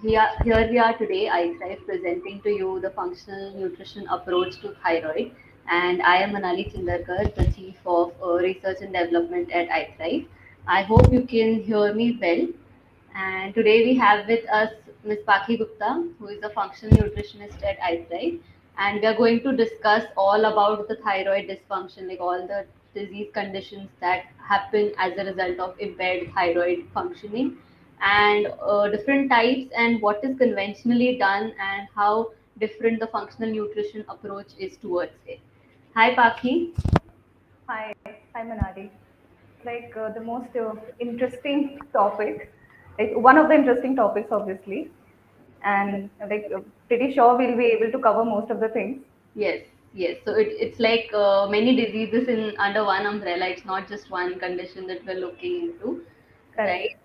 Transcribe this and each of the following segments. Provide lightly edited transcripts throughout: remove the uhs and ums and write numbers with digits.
Here we are today, I Thrive, presenting to you the functional nutrition approach to thyroid. And I am Manali Chindarkar, the Chief of Research and Development at I Thrive. I hope you can hear me well. And today we have with us Ms. Paki Gupta, who is a functional nutritionist at I Thrive. And we are going to discuss all about the thyroid dysfunction, like all the disease conditions that happen as a result of impaired thyroid functioning and different types and what is conventionally done and how different the functional nutrition approach is towards it. Hi Paki. Hi, hi Manali. Like the most interesting topic, like one of the interesting topics, obviously, and pretty sure we'll be able to cover most of the things. Yes, yes. So it's like many diseases in under one umbrella. It's not just one condition that we're looking into, Correct. right?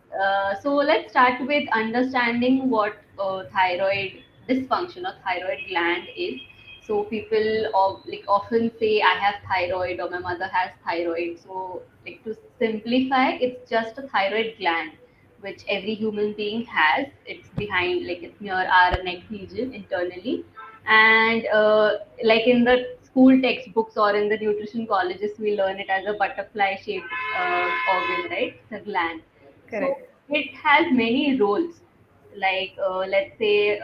So let's start with understanding what thyroid dysfunction or thyroid gland is. So people like often say I have thyroid or my mother has thyroid. So like to simplify, it's just a thyroid gland which every human being has. It's behind, like it's near our neck region internally, and like in the school textbooks or in the nutrition colleges we learn it as a butterfly shaped organ, right? It's a gland. So Correct. it has many roles, like let's say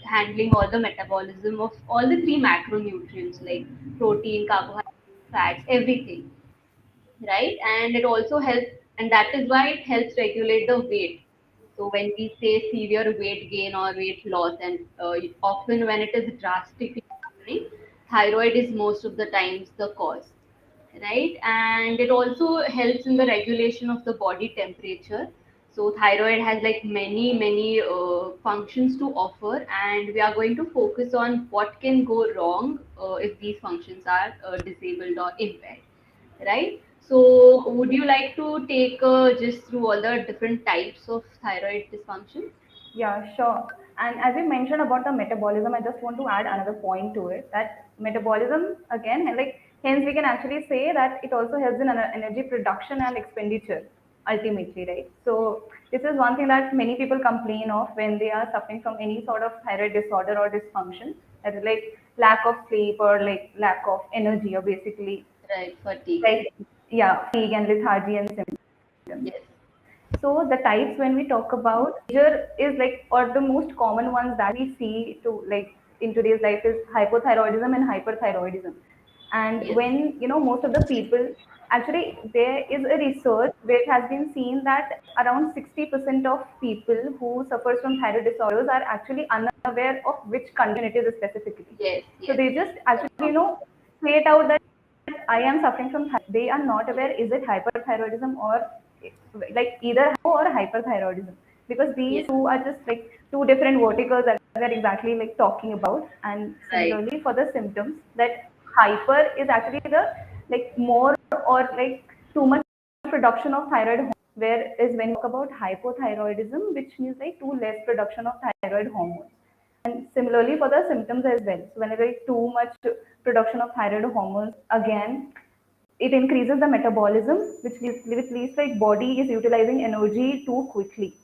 handling all the metabolism of all the three macronutrients like protein, carbohydrates, fats, everything, right? And it also helps, and that is why it helps regulate the weight. So when we say severe weight gain or weight loss, and often when it is drastically happening, thyroid is most of the times the cause, right? And it also helps in the regulation of the body temperature. So thyroid has like many functions to offer, and we are going to focus on what can go wrong if these functions are disabled or impaired, right? So would you like to take just through all the different types of thyroid dysfunction? Yeah, sure. And as you mentioned about the metabolism, I just want to add another point to it that metabolism, again, hence we can actually say that it also helps in energy production and expenditure ultimately, right? So, this is one thing that many people complain of when they are suffering from any sort of thyroid disorder or dysfunction, that is like lack of sleep or like lack of energy, or basically Right, fatigue. like, yeah, fatigue and lethargy and symptoms. Yes, So the types when we talk about major is like, or the most common ones that we see to like in today's life is hypothyroidism and hyperthyroidism. And yes, when most of the people, actually there is a research which has been seen that around 60% of people who suffers from thyroid disorders are actually unaware of which condition it is specifically. yes, So yes. they just That's actually common. say it out that I am suffering from thyroid. They are not aware is it hyperthyroidism or like either hypo or hyperthyroidism, because these Yes, two are just like two different verticals that we're exactly like talking about. And right. similarly for the symptoms, that hyper is actually the like more or like too much production of thyroid hormone, whereas when you talk about hypothyroidism, which means like too less production of thyroid hormones. And similarly for the symptoms as well. So whenever too much production of thyroid hormones, again, it increases the metabolism, which leads like body is utilizing energy too quickly.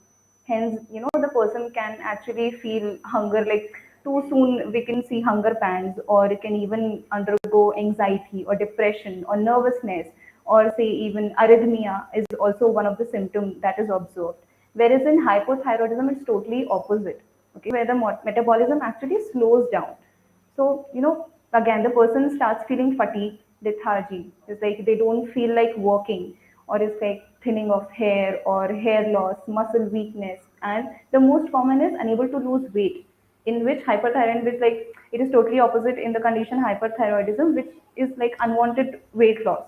Hence, the person can actually feel hunger like too soon. We can see hunger pangs, or it can even undergo anxiety or depression or nervousness, or say even arrhythmia is also one of the symptoms that is observed. Whereas in hypothyroidism, it's totally opposite. Okay, where the metabolism actually slows down. So, again, the person starts feeling fatigue, lethargy. It's like they don't feel like working, or it's like thinning of hair or hair loss, muscle weakness. And the most common is unable to lose weight, in which hyperthyroid, which like it is totally opposite in the condition hyperthyroidism, which is like unwanted weight loss.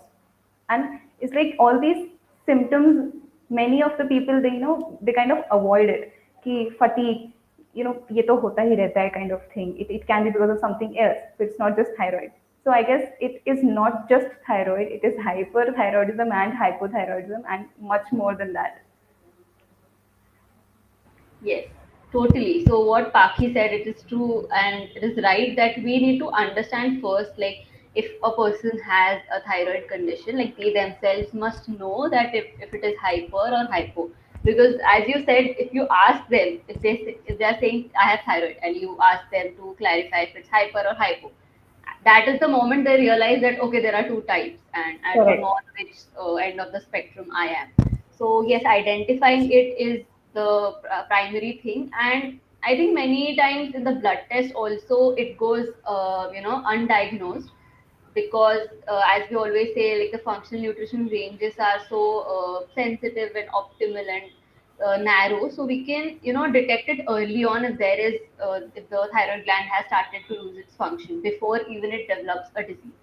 And it's like all these symptoms, many of the people, they kind of avoid it. Ki fatigue, ye to hota hi rehta hai kind of thing. It can be because of something else, so it's not just thyroid. So I guess it is not just thyroid, it is hyperthyroidism and hypothyroidism and much more than that. Yes, totally. So what Paki said, it is true and it is right that we need to understand first, like if a person has a thyroid condition, like they themselves must know that if it is hyper or hypo. Because as you said, if you ask them, if they are saying I have thyroid, and you ask them to clarify if it's hyper or hypo, that is the moment they realize that okay, there are two types, and I don't know Correct. on which end of the spectrum I am. So yes, identifying it is the primary thing. And I think many times in the blood test also it goes undiagnosed, because as we always say, like the functional nutrition ranges are so sensitive and optimal and narrow, so we can detect it early on if there is if the thyroid gland has started to lose its function before even it develops a disease.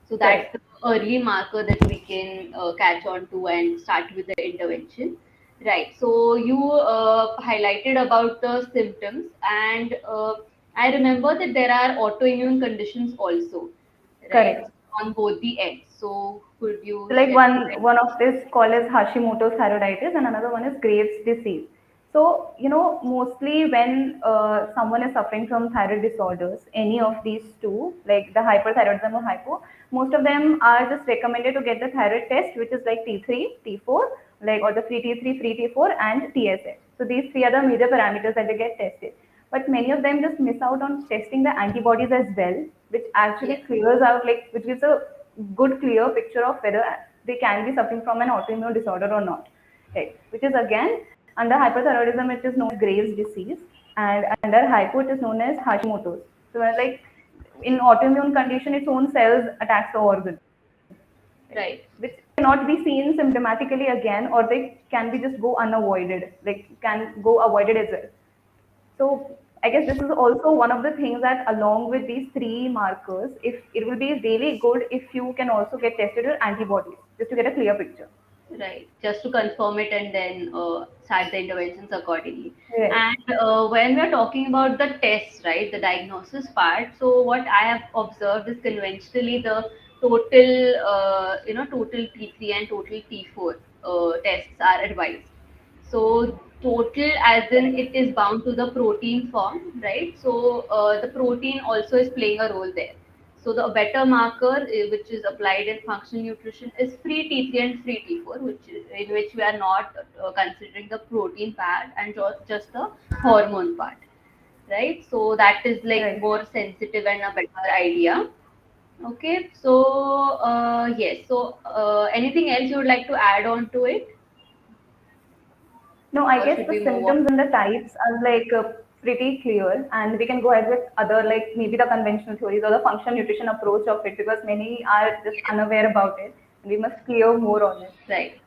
So that's Correct. the early marker that we can catch on to and start with the intervention. Right. So you highlighted about the symptoms, and I remember that there are autoimmune conditions also, right? Correct. On both the ends. So could you So like shed some one of this called as Hashimoto's thyroiditis, and another one is Graves' disease. So mostly when someone is suffering from thyroid disorders, any of these two, like the hyperthyroidism or hypo, most of them are just recommended to get the thyroid test, which is like T3, T4, like or the free T3, free T4, and TSH. So these three are the major parameters that they get tested. But many of them just miss out on testing the antibodies as well, which actually yes, clears out, like which gives a good clear picture of whether they can be suffering from an autoimmune disorder or not, right? Which is again under hyperthyroidism, it is known as Graves' disease, and under hypo, it is known as Hashimoto's. So, like in autoimmune condition, its own cells attacks the organ, right? right, Which cannot be seen symptomatically again, or they can be just go unavoided, like can go avoided as well. So I guess this is also one of the things that along with these three markers, if it will be really good if you can also get tested with antibodies just to get a clear picture. right. Just to confirm it and then start the interventions accordingly. Right. And when we're talking about the tests, right, the diagnosis part, so what I have observed is conventionally the total T3 and total T4 tests are advised. So total, as in it is bound to the protein form, right? So the protein also is playing a role there. So the better marker, which is applied in functional nutrition, is free T3 and free T4, in which we are not considering the protein part and just the hormone part, right? So that is like Right. more sensitive and a better idea. Okay, so yes. So anything else you would like to add on to it, No, I or guess should the we move on? symptoms and the types are like pretty clear, and we can go ahead with other like maybe the conventional theories or the functional nutrition approach of it because many are just Yes, unaware about it, and we must clear more on it. right.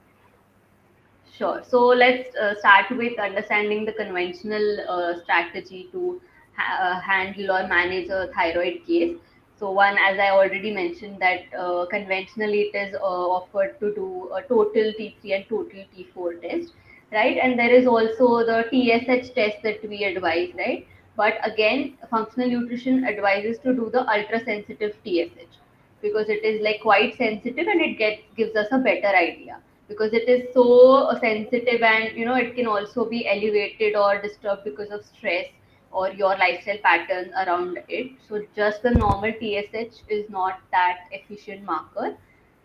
Sure. So let's start with understanding the conventional strategy to handle or manage a thyroid case. So one, as I already mentioned, that conventionally it is offered to do a total T3 and total T4 test, right? And there is also the TSH test that we advise, right? But again, functional nutrition advises to do the ultra sensitive TSH, because it is like quite sensitive and it gives us a better idea, because it is so sensitive, and it can also be elevated or disturbed because of stress or your lifestyle patterns around it. So just the normal TSH is not that efficient marker.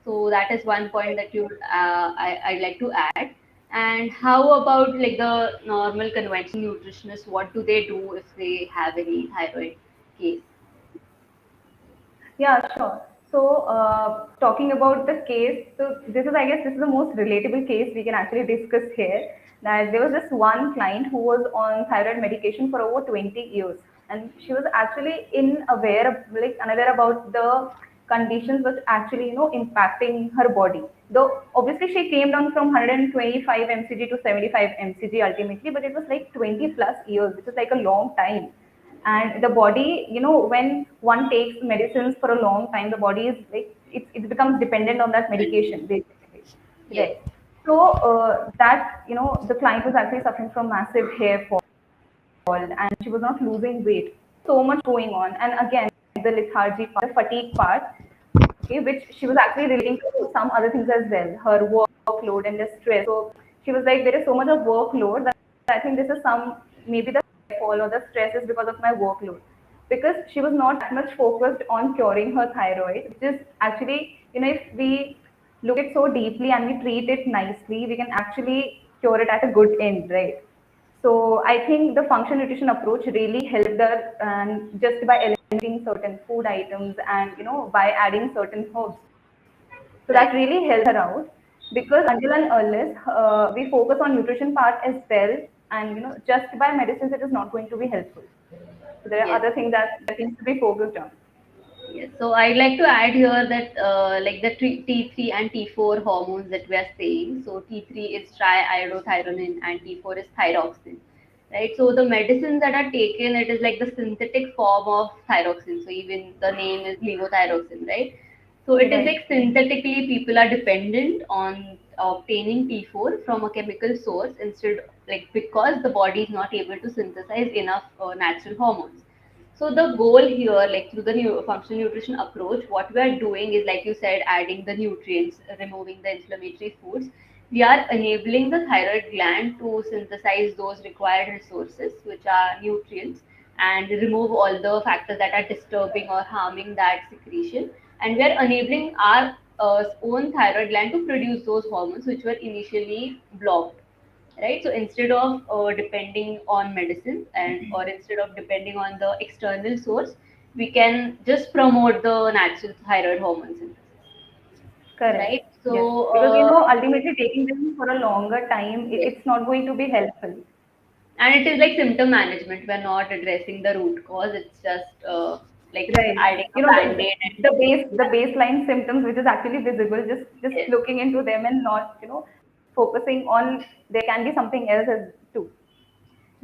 So that is one point that I'd like to add. And how about like the normal conventional nutritionists, what do they do if they have any thyroid case? Yeah, sure. So, talking about the case, so this is, I guess, this is the most relatable case we can actually discuss here. That there was this one client who was on thyroid medication for over 20 years, and she was actually like unaware about the conditions which actually, impacting her body. Though obviously she came down from 125 mcg to 75 mcg ultimately, but it was like 20 plus years, which is like a long time. And the body, when one takes medicines for a long time, the body is like it becomes dependent on that medication basically, Yes. right? So that the client was actually suffering from massive hair fall, and she was not losing weight, so much going on. And again, the lethargy part, the fatigue part, okay, which she was actually relating to some other things as well, her workload and the stress. So she was like, there is so much of workload that I think this is some maybe the fall or the stress is because of my workload. Because she was not that much focused on curing her thyroid, which is actually, if we look at so deeply and we treat it nicely, we can actually cure it at a good end, right? So I think the function nutrition approach really helped her, and just by eliminating certain food items and by adding certain herbs. So Right. that really helped her out, because until and unless we focus on nutrition part as well, and just by medicines it is not going to be helpful. So there are Yes. other things that needs to be focused on. Yes, so I'd like to add here that like the T3 and T4 hormones that we are saying. So T3 is triiodothyronine and T4 is thyroxine, right? So the medicines that are taken, it is like the synthetic form of thyroxine. So even the name is levothyroxine, right? So it is Right. like synthetically people are dependent on obtaining T4 from a chemical source instead, like because the body is not able to synthesize enough natural hormones. So the goal here, like through the functional nutrition approach, what we are doing is, like you said, adding the nutrients, removing the inflammatory foods. We are enabling the thyroid gland to synthesize those required resources, which are nutrients, and remove all the factors that are disturbing or harming that secretion. And we are enabling our own thyroid gland to produce those hormones which were initially blocked, right? So instead of depending on medicines, and or instead of depending on the external source, we can just promote the natural thyroid hormone synthesis, Correct. right? Yes. So Because ultimately taking them for a longer time, yes, it's not going to be helpful. and it is like symptom management. We're not addressing the root cause. It's just like Right. adding You a know, band-aid and the baseline symptoms which is actually visible, just yes. looking into them and not, focusing on there can be something else as too.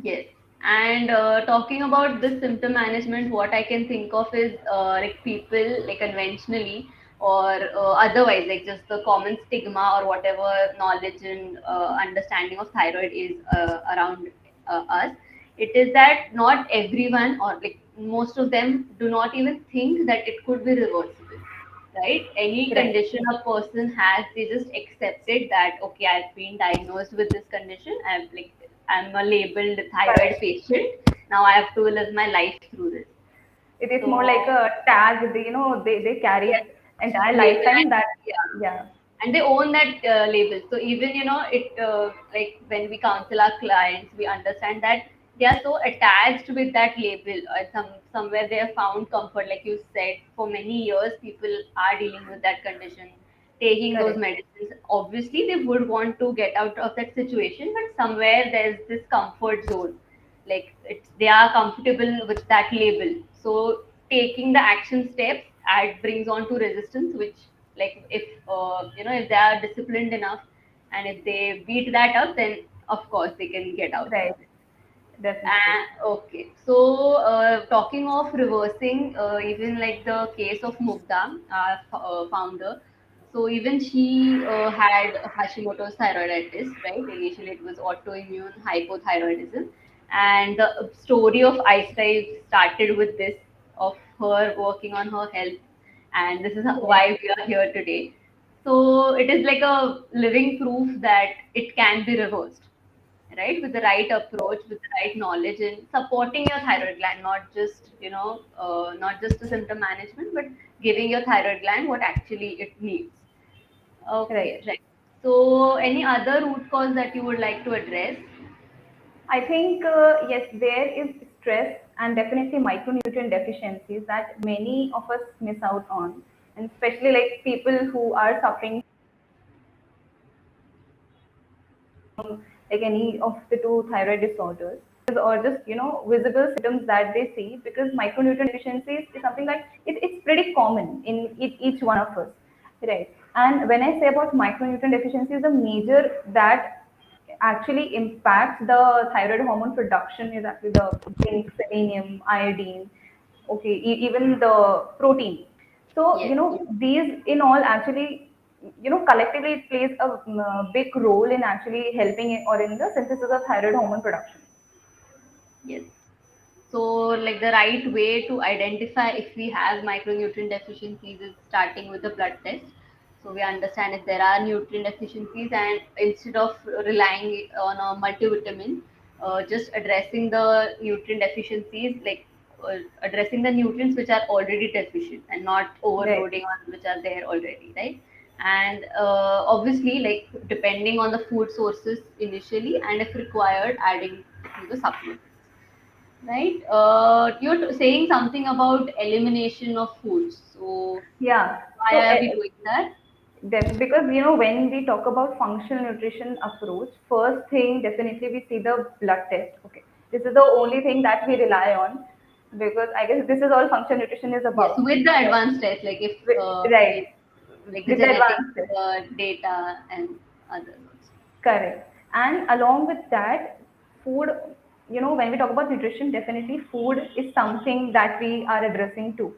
Yes. And talking about this symptom management, what I can think of is like people like conventionally or otherwise, like just the common stigma or whatever knowledge and understanding of thyroid is around us. It is that not everyone, or like most of them, do not even think that it could be reversible, right? Any Right. condition a person has, they just accepted that okay, I've been diagnosed with this condition. I'm a labeled thyroid Correct. patient. Now I have to live my life through this. It is more like So a tag they carry yes, it entire label lifetime, and that yeah, yeah. and they own that label. So even it like when we counsel our clients, we understand that they are so attached with that label. Somewhere they have found comfort, like you said. For many years, people are dealing with that condition, taking those Correct. medicines. Obviously, they would want to get out of that situation, but somewhere there's this comfort zone, like they are comfortable with that label. So taking the action steps brings on to resistance, which, like, if if they are disciplined enough and if they beat that up, then of course they can get out of Right. it. Definitely. Okay, so talking of reversing, even like the case of Mugda, our founder, so even she had Hashimoto's thyroiditis, right? Initially, it was autoimmune hypothyroidism, and the story of Ice started with this, of her working on her health, and this is Right. why we are here today. So it is like a living proof that it can be reversed, right? With the right approach, with the right knowledge, and supporting your thyroid gland, not just the symptom management, but giving your thyroid gland what actually it needs. Right. Okay, right. So any other root cause that you would like to address? I think, yes, there is stress and definitely micronutrient deficiencies that many of us miss out on, and especially like people who are suffering like any of the two thyroid disorders, or just visible symptoms that they see, because micronutrient deficiencies is something like it's pretty common in each one of us, right? And when I say about micronutrient deficiencies, the major that actually impacts the thyroid hormone production is actually the zinc, selenium, iodine, okay, even the protein. So Yes, these in all actually, collectively it plays a big role in actually helping or in the synthesis of thyroid hormone production. yes. So, like the right way to identify if we have micronutrient deficiencies is starting with the blood test. So we understand if there are nutrient deficiencies, and instead of relying on a multivitamin, just addressing the nutrient deficiencies, like addressing the nutrients which are already deficient and not Right. overloading on which are there already, right? and obviously, like depending on the food sources initially, and if required, adding to the supplements. Right? You're saying something about elimination of foods. So Yeah. why are we doing that? Because when we talk about functional nutrition approach, first thing definitely we see the blood test. Okay, this is the only thing that we rely on, because I guess this is all functional nutrition is Yes, about. with the advanced test, like if Right, we like the with the genetic advanced test. data and others also. Correct. And along with that, food, when we talk about nutrition, definitely food is something that we are addressing too.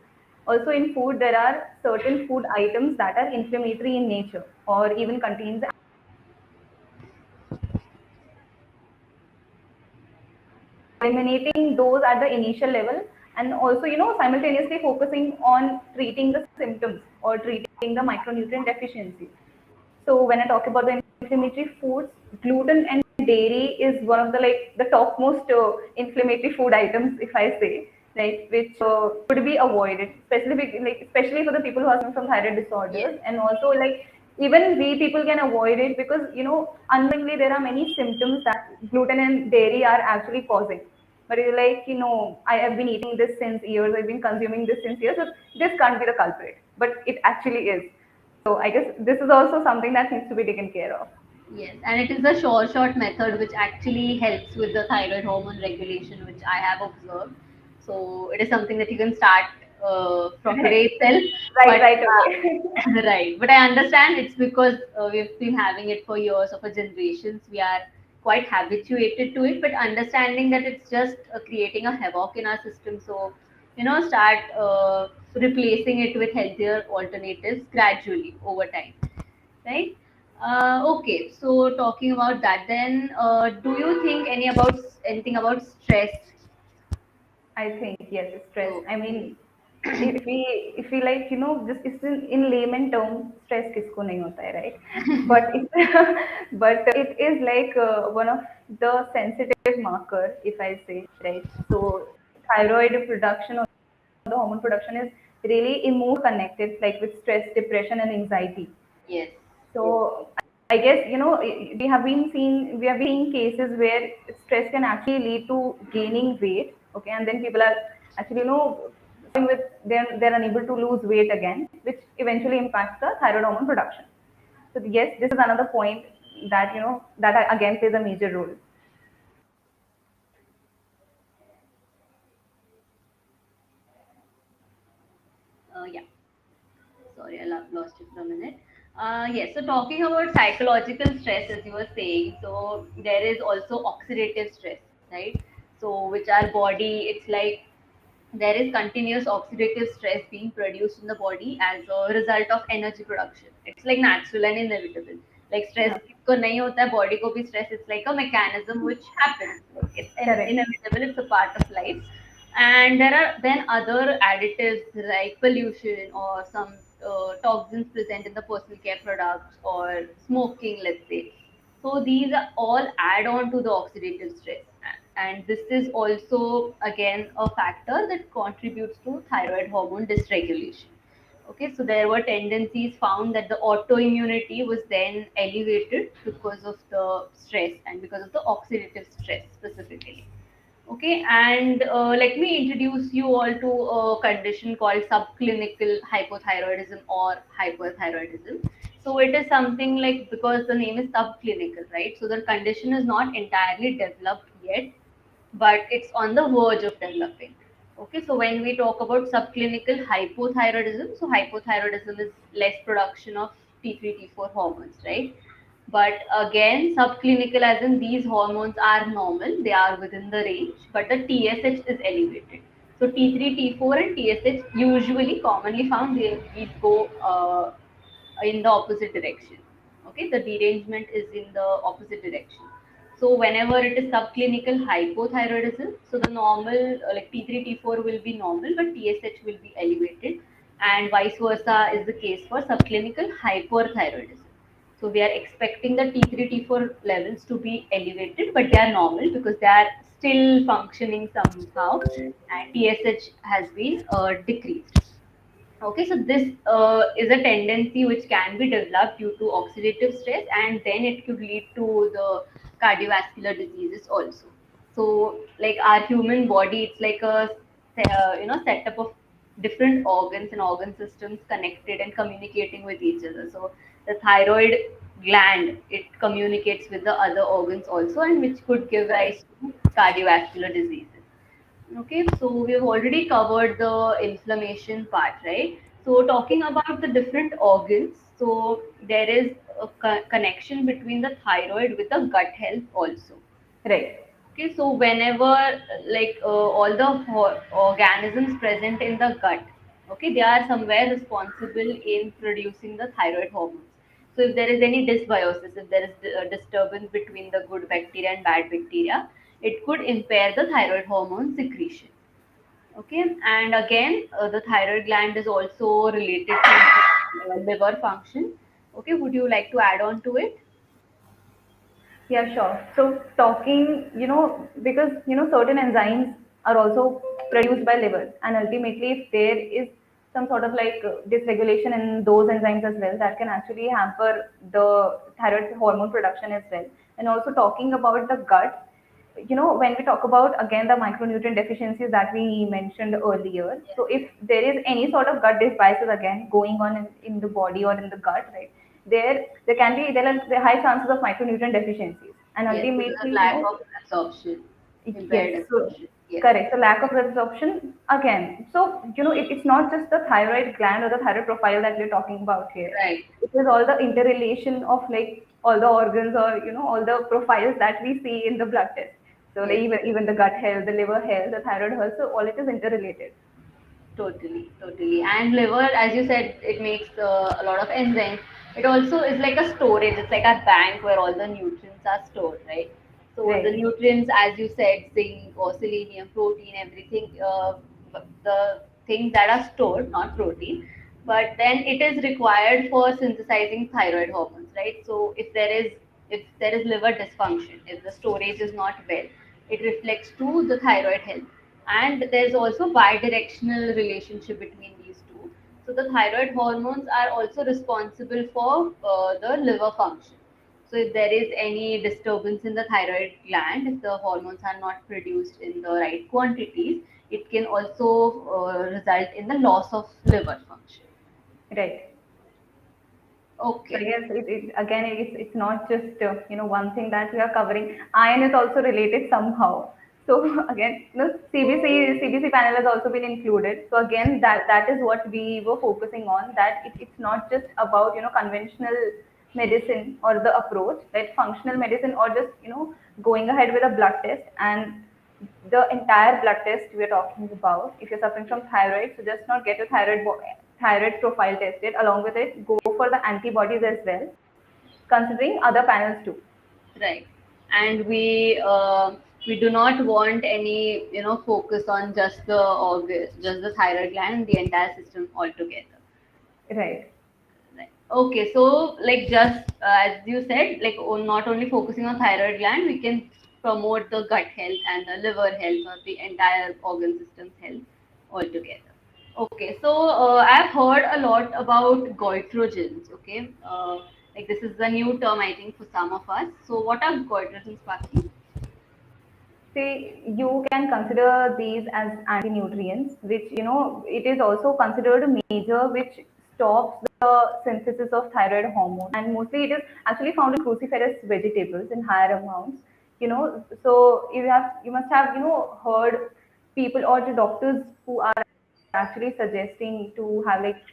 Also, in food, there are certain food items that are inflammatory in nature or even contains eliminating those at the initial level, and also simultaneously focusing on treating the symptoms or treating the micronutrient deficiency. So when I talk about the inflammatory foods, gluten and dairy is one of the the topmost inflammatory food items, if I say, right, which could be avoided, especially for the people who are suffering from thyroid Yes, disorders, and also even we people can avoid it because unknowingly there are many symptoms that gluten and dairy are actually causing. But you're like, I have been eating this since years, I've been consuming this since years, so this can't be the culprit, but it actually is. So I guess this is also something that needs to be taken care of. yes, and it is a short method which actually helps with the thyroid hormone regulation, which I have observed. So it is something that you can start from today Right, itself. right, But right away. right, but I understand it's because we've been having it for years of a generations. We are quite habituated to it, but understanding that it's just creating a havoc in our system. So start replacing it with healthier alternatives gradually over time, right? Okay, so talking about that, then do you think anything about stress? I think yes, stress. So I mean, if we just it's in layman term, stress किसको नहीं होता है, right? But but it is one of the sensitive marker, if I say, right? So thyroid production or the hormone production is really emotion connected, like with stress, depression, and anxiety. yes, So I guess we have been seeing cases where stress can actually lead to gaining weight. Okay, and then people are actually suffering with they're unable to lose weight again, which eventually impacts the thyroid hormone production. So yes, this is another point that again plays a major role. yeah. Sorry, lost you for a minute. Yes, so talking about psychological stress, as you were saying, so there is also oxidative stress, right? So, which our body, it's like there is continuous oxidative stress being produced in the body as a result of energy production. It's like natural and inevitable. Like stress Yeah, को नहीं होता है body को भी stress. It's like a mechanism which happens. Like it's correct, inevitable. It's a part of life. And there are then other additives like pollution or some toxins present in the personal care products or smoking, let's say. So these are all add on to the oxidative stress, and this is also again a factor that contributes to thyroid hormone dysregulation. Okay, so there were tendencies found that the autoimmunity was then elevated because of the stress and because of the oxidative stress specifically. Okay, and let me introduce you all to a condition called subclinical hypothyroidism or hyperthyroidism. So it is something like, because the name is subclinical, right? So the condition is not entirely developed yet, but it's on the verge of developing. Okay, so when we talk about subclinical hypothyroidism, so hypothyroidism is less production of T3, T4 hormones, right? But again, subclinical, as in these hormones are normal, they are within the range, but the TSH is elevated. So T3, T4, and TSH usually commonly found they go in the opposite direction. Okay, the derangement is in the opposite direction. So whenever it is subclinical hypothyroidism, so the normal like T3, T4 will be normal, but TSH will be elevated, and vice versa is the case for subclinical hyperthyroidism. So we are expecting the T3, T4 levels to be elevated, but they are normal because they are still functioning somehow, and TSH has been decreased. Okay, so this is a tendency which can be developed due to oxidative stress, and then it could lead to the cardiovascular diseases also. So, like our human body, it's like a setup of different organs and organ systems connected and communicating with each other. So, the thyroid gland, it communicates with the other organs also, and which could give Right. rise to cardiovascular diseases. Okay, so we've already covered the inflammation part, right? So, talking about the different organs, so there is a connection between the thyroid with the gut health also. Right. Okay, so whenever all the organisms present in the gut, okay, they are somewhere responsible in producing the thyroid hormones. So if there is any dysbiosis, if there is a disturbance between the good bacteria and bad bacteria, it could impair the thyroid hormone secretion. Okay, and again, the thyroid gland is also related to the liver function. Okay, would you like to add on to it? Yeah, sure. So talking, because certain enzymes are also produced by liver, and ultimately, if there is some sort of like dysregulation in those enzymes as well, that can actually hamper the thyroid hormone production as well. And also talking about the gut, when we talk about again the micronutrient deficiencies that we mentioned earlier, Yes, so if there is any sort of gut dysbiosis again going on in the body or in the gut, right, there are high chances of micronutrient deficiencies, and yes, because of ultimately, lack of absorption, impaired yes, so absorption. Yes, correct. So lack of absorption again. So it's not just the thyroid gland or the thyroid profile that we're talking about here. right. It is all the interrelation of like all the organs or all the profiles that we see in the blood test. So like, Yes, even the gut health, the liver health, the thyroid health. So all it is interrelated. totally, totally. And liver, as you said, it makes a lot of enzymes. It also is like a storage. It's like a bank where all the nutrients are stored, right? So the Right. nutrients, as you said, zinc or selenium, protein, everything, the things that are stored, not protein, but then it is required for synthesizing thyroid hormones, right? So if there is liver dysfunction, if the storage is not well, it reflects to the thyroid health. And there's also bidirectional relationship between these two. So the thyroid hormones are also responsible for the liver function. So if there is any disturbance in the thyroid gland, if the hormones are not produced in the right quantities, it can also result in the loss of liver function. Right. So Okay. yes, again, it's not just one thing that we are covering. Iron is also related somehow. So again, CBC panel has also been included. So again, that is what we were focusing on. That it's not just about conventional medicine or the approach, right? Functional medicine or just going ahead with a blood test, and the entire blood test we're talking about. If you're suffering from thyroid, so just not get your thyroid profile tested. Along with it, go for the antibodies as well, considering other panels too. Right. And we do not want any focus on just the organ, just the thyroid gland and the entire system altogether. Right. Right. Okay, so like just as you said, like not only focusing on thyroid gland, we can promote the gut health and the liver health or the entire organ system's health altogether. Okay, so I've heard a lot about goitrogens. Okay, like this is the new term I think for some of us. So what are goitrogens, Paki? See, you can consider these as anti-nutrients, which it is also considered a major which stops the synthesis of thyroid hormone, and mostly it is actually found in cruciferous vegetables in higher amounts. So you must have heard people or the doctors who are actually suggesting to have like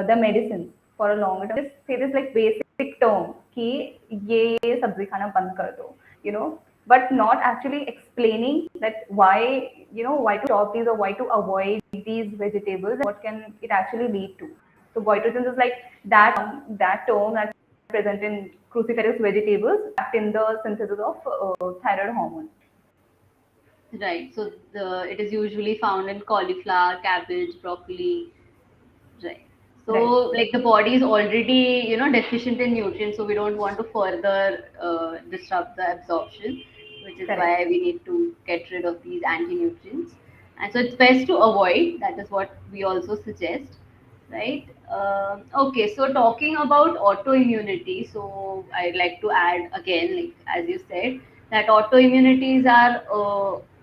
the medicines for a longer term. Just say this like basic term कि ये सब्जी खाना बंद कर दो, but not actually explaining that why to stop these or why to avoid these vegetables and what can it actually lead to. So goitrogens is like that term that's present in cruciferous vegetables act in the synthesis of thyroid hormone. Right. So it is usually found in cauliflower, cabbage, broccoli. Right. So, Right. like the body is already, deficient in nutrients, so we don't want to further disrupt the absorption, which is why Correct. we need to get rid of these anti-nutrients. And so it's best to avoid. That is what we also suggest. right? Okay, so talking about autoimmunity, so I'd like to add again, like as you said, that autoimmunities are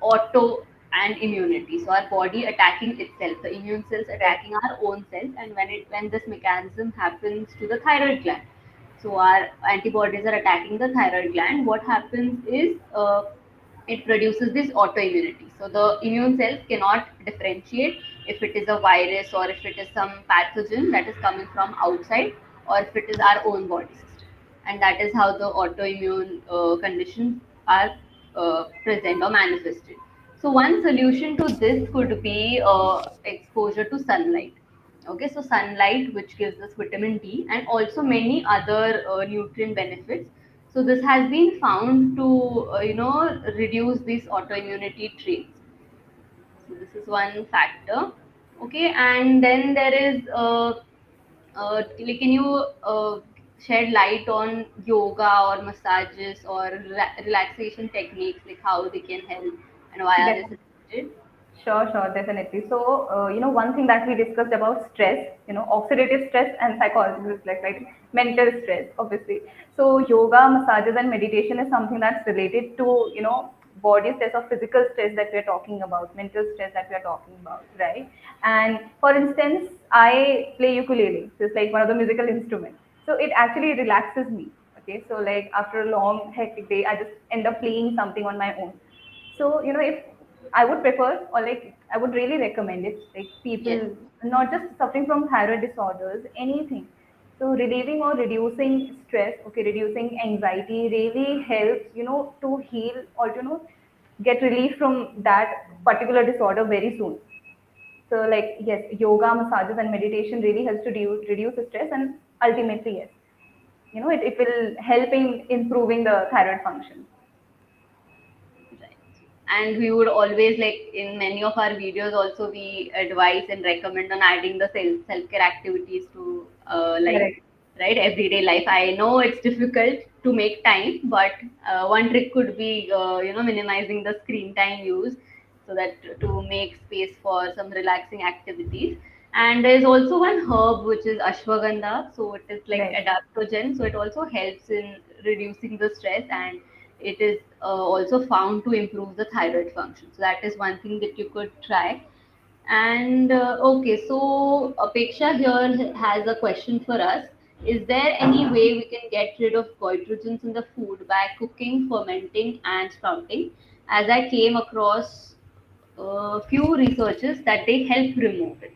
auto and immunity. So our body attacking itself, the immune cells Right. attacking our own cells, and when this mechanism happens to the thyroid gland, so our antibodies are attacking the thyroid gland. What happens is it produces this autoimmunity. So the immune cells cannot differentiate if it is a virus or if it is some pathogen that is coming from outside or if it is our own body system. And that is how the autoimmune conditions are present or manifested. So one solution to this could be exposure to sunlight. Okay, so sunlight, which gives us vitamin D and also many other nutrient benefits. So this has been found to reduce these autoimmunity traits. So this is one factor. Okay, and then there is like, can you shed light on yoga or massages or relaxation techniques, like how they can help and why are they Definitely. suggested? Sure, sure, definitely. So, one thing that we discussed about stress, oxidative stress and psychological stress, like mental stress, obviously. So, yoga, massages, and meditation is something that's related to, body stress or physical stress that we're talking about, mental stress that we're talking about, right? And for instance, I play ukulele. So, it's like one of the musical instruments. So, it actually relaxes me. Okay, so like after a long hectic day, I just end up playing something on my own. So, if I would prefer, or like I would really recommend it, like Yes, people not just suffering from thyroid disorders, anything. So relieving or reducing stress, okay, reducing anxiety really helps, to heal or get relief from that particular disorder very soon. So like yes, yoga, massages, and meditation really helps to reduce the stress, and ultimately yes, it will help in improving the thyroid function. right. And we would always, like in many of our videos also, we advise and recommend on adding the self-care activities to like, Correct. right, everyday life. I know it's difficult to make time, but one trick could be minimizing the screen time use, so that to make space for some relaxing activities. And there's also one herb which is ashwagandha, so it is like Right. adaptogen, so it also helps in reducing the stress, and it is also found to improve the thyroid function. So that is one thing that you could try. And okay, so Apeksha here has a question for us. Is there any way we can get rid of goitrogens in the food by cooking, fermenting, and sprouting? As I came across a few researches that they help remove it.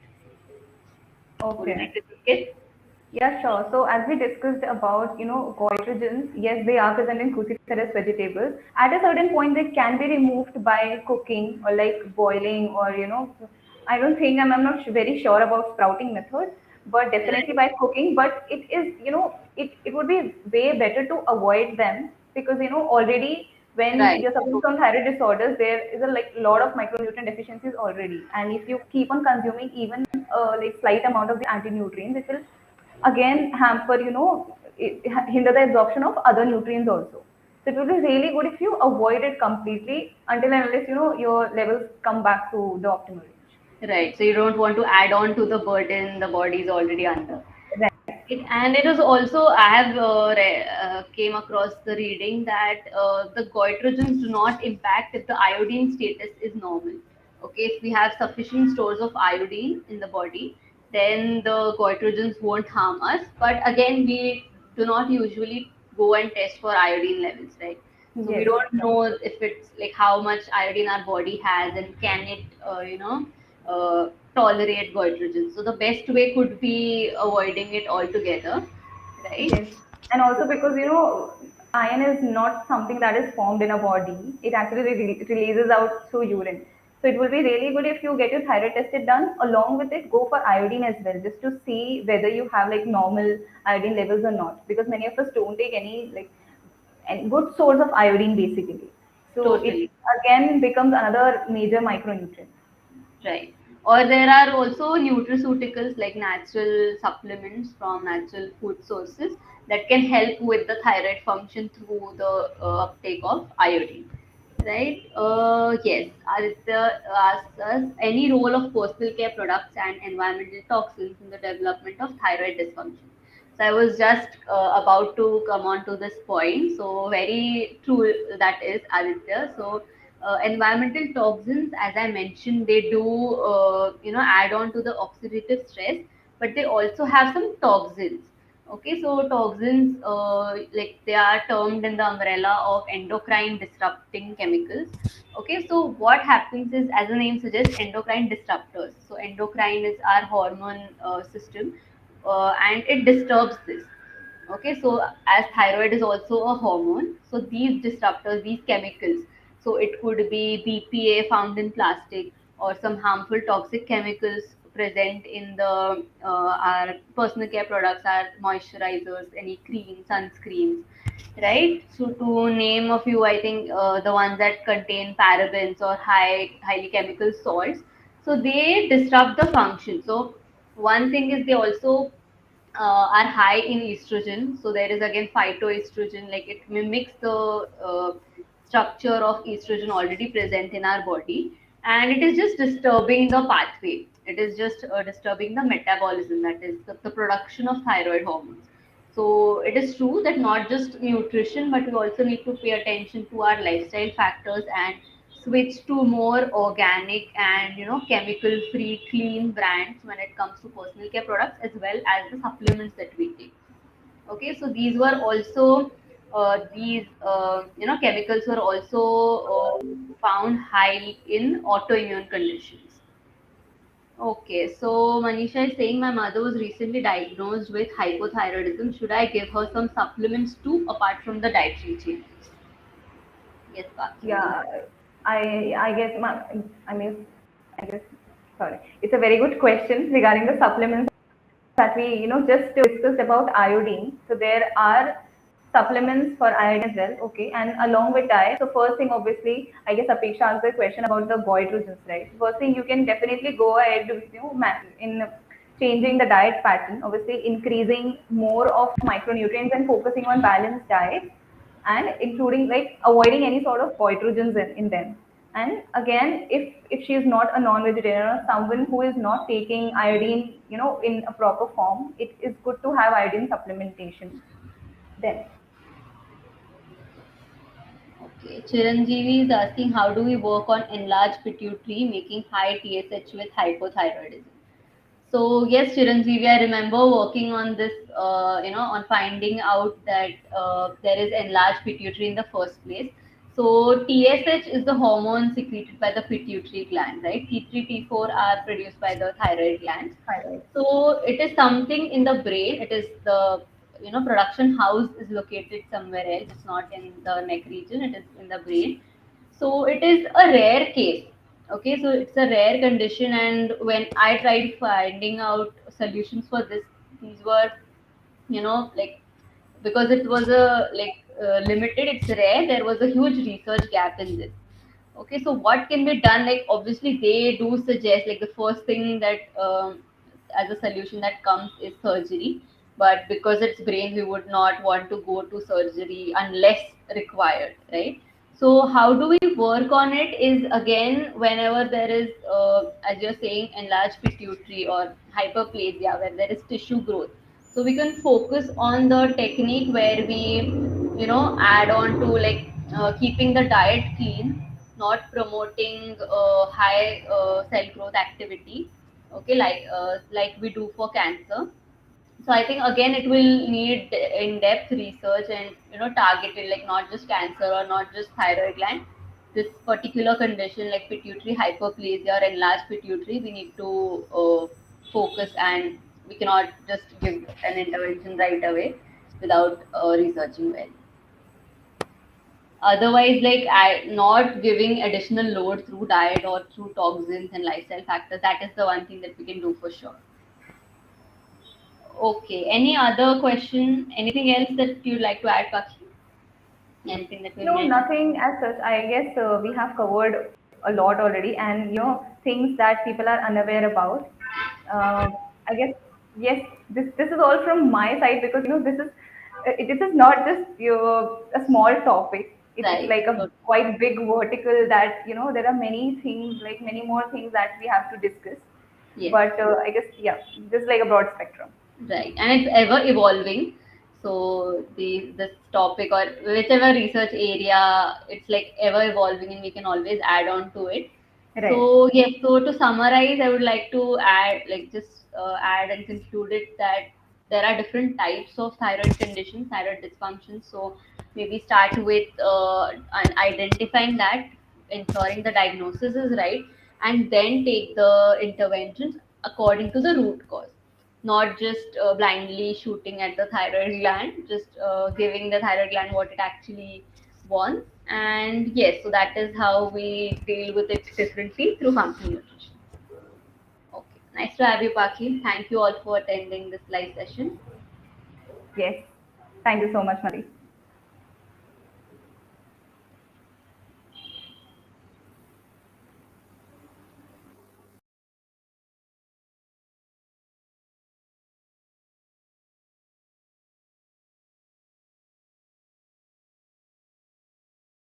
Would you Okay. like to take it? Yeah, sure. So as we discussed about, goitrogens, yes, they are present in cruciferous vegetables. At a certain point, they can be removed by cooking or like boiling or, I don't think I'm not very sure about sprouting method, but definitely Right, by cooking. But it is, it would be way better to avoid them because, already when right, you're suffering from thyroid disorders, there is a like lot of micronutrient deficiencies already. And if you keep on consuming even like slight amount of the anti-nutrients, it will again hamper, hinder the absorption of other nutrients also. So it will be really good if you avoid it completely until and unless your levels come back to the optimal range. right. So you don't want to add on to the burden the body is already under. Right. And it was also, I have came across the reading that the goitrogens do not impact if the iodine status is normal. Okay, if we have sufficient stores of iodine in the body, then the goitrogens won't harm us. But again, we do not usually go and test for iodine levels, right? So we Yes. don't know if it's like how much iodine our body has and can it, tolerate goitrogen. So the best way could be avoiding it altogether, right? Yes. And also because, iron is not something that is formed in a body. It actually releases out through urine. So it will be really good if you get your thyroid tested done. Along with it, go for iodine as well, just to see whether you have like normal iodine levels or not. Because many of us don't take any like and good source of iodine basically. So it Totally. again becomes another major micronutrient. Right. Or there are also nutraceuticals, like natural supplements from natural food sources that can help with the thyroid function through the uptake of iodine. Right? Yes. Aditya asks us any role of personal care products and environmental toxins in the development of thyroid dysfunction. So I was just about to come on to this point. So very true that is, Aditya. So environmental toxins, as I mentioned, they do add on to the oxidative stress, but they also have some toxins. Okay, so toxins, like they are termed in the umbrella of endocrine disrupting chemicals. Okay, so what happens is, as the name suggests, endocrine disruptors. So endocrine is our hormone system, and it disturbs this. Okay, so as thyroid is also a hormone, so these disruptors, these chemicals, so it could be BPA found in plastic or some harmful toxic chemicals present in the our personal care products, our moisturizers, any cream, sunscreens, right? So to name a few, I think the ones that contain parabens or highly chemical salts, so they disrupt the function. So one thing is they also are high in estrogen. So there is again phytoestrogen, like it mimics the structure of estrogen already present in our body, and it is just disturbing the pathway. It is just disturbing the metabolism, that is the production of thyroid hormones. So it is true that not just nutrition, but we also need to pay attention to our lifestyle factors and switch to more organic and chemical free clean brands when it comes to personal care products as well as the supplements that we take. Okay, so these were also these chemicals were also found high in autoimmune conditions. Okay, so Manisha is saying my mother was recently diagnosed with hypothyroidism. Should I give her some supplements too apart from the dietary changes? Yes, Paki. Yeah, I guess I mean I guess sorry. It's a very good question regarding the supplements that we just discussed about iodine. So there are supplements for iodine as well. Okay, and along with diet. So first thing, obviously, I guess Apeksha asked the question about the Goitrogens, right? First thing, you can definitely go ahead with in changing the diet pattern. Obviously, increasing more of micronutrients and focusing on balanced diet and including like avoiding any sort of goitrogens in them. And again, if she is not a non-vegetarian or someone who is not taking iodine, in a proper form, it is good to have iodine supplementation then. Okay, Chiranjeevi is asking how do we work on enlarged pituitary making high TSH with hypothyroidism? So yes, Chiranjeevi, I remember working on this, on finding out that there is enlarged pituitary in the first place. So TSH is the hormone secreted by the pituitary gland, right? T3, T4 are produced by the thyroid glands. Thyroid. So it is something in the brain. It is the production house is located somewhere else. It's not in the neck region. It is in the brain. So it is a rare case. Okay, so it's a rare condition, and when I tried finding out solutions for this, these were like because it was a limited, it's rare. There was a huge research gap in this. Okay, so what can be done? Like obviously they do suggest like the first thing that as a solution that comes is surgery, but because it's brain, we would not want to go to surgery unless required, right? So how do we work on it is again whenever there is, as you're saying, enlarged pituitary or hyperplasia where there is tissue growth. So we can focus on the technique where we, add on to like keeping the diet clean, not promoting high cell growth activity. Okay, like we do for cancer. So I think again it will need in-depth research and targeted, like not just cancer or not just thyroid gland. This particular condition like pituitary hyperplasia or enlarged pituitary, we need to focus, and we cannot just give an intervention right away without researching well. Otherwise, like not giving additional load through diet or through toxins and lifestyle factors, that is the one thing that we can do for sure. Okay. Any other question? Anything else that you'd like to add, Pakshi? Anything that we No, missed? nothing as such. I guess we have covered a lot already, and things that people are unaware about. Uh, I guess yes, this is all from my side because this is not just a small topic. it's Right. like a quite big vertical that, there are many things, like many more things that we have to discuss. Yes. But I guess, yeah, just like a broad spectrum. Right, and it's ever evolving. So the this topic or whichever research area, it's like ever evolving, and we can always add on to it. Right. So yes, so to summarize, I would like to add, like just add and conclude it that there are different types of thyroid conditions, thyroid dysfunctions. So maybe start with identifying that, ensuring the diagnosis is right, and then take the interventions according to the root cause, not just blindly shooting at the thyroid gland, just giving the thyroid gland what it actually wants. And yes, so that is how we deal with it differently through functional nutrition. Okay, nice to have you, Paki. Thank you all for attending this live session. Yes. Thank you so much, Mari.